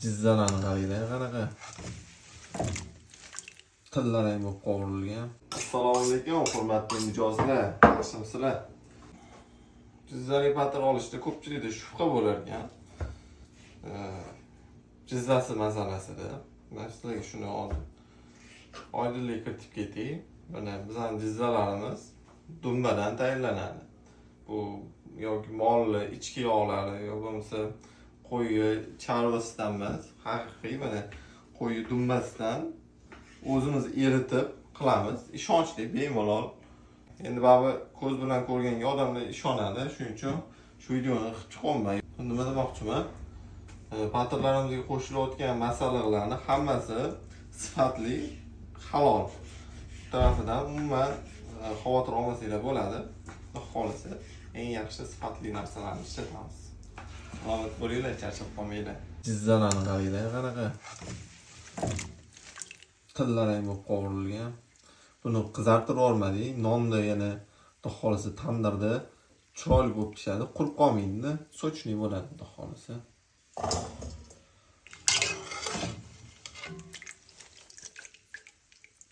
Jizzalarni qaranglar, qanaqa tillarang bo'lib qovurilgan. Assalomu alaykum, hurmatli mijozlar. Yaxshimisizlar? Jizzali patir olishda ko'pchilikda shubha bo'lar ekan. Jizzasi masalasida. Men sizlarga shuni oydinlik kiritib ketay. Mana bizning jizzalarimiz dumbadan tayyorlanadi. Bu yoki molli ichki yog'lari yoki bo'lmasa qo'y charvasidan emas, haqiqiy mana qo'y dumbasidan o'zimiz eritib qilamiz. Ishonchli, bemalol. Endi baribir ko'z bilan ko'rganga odamlar ishonadi. Shuning uchun shu videoni chiqolmay. Nima demoqchiman? Patirlarimizga qo'shilayotgan masalliqlarni hammasi sifatli, halol tarafidan umuman xavotir olmasanglar bo'ladi. Xohlasa eng yaxshi sifatli narsalarni ishlatamiz. Salomat bo'linglar, charchab qolmanglar. Jizzalarni qaranglar, qanaqa tillarang bo'lib qovurilgan. Buni qizartirib olmadik. Nonda yana xohlasa tandirda chiroyli bo'lib pishadi. Qurib qolmaydi, sochli bo'ladi xohlasa.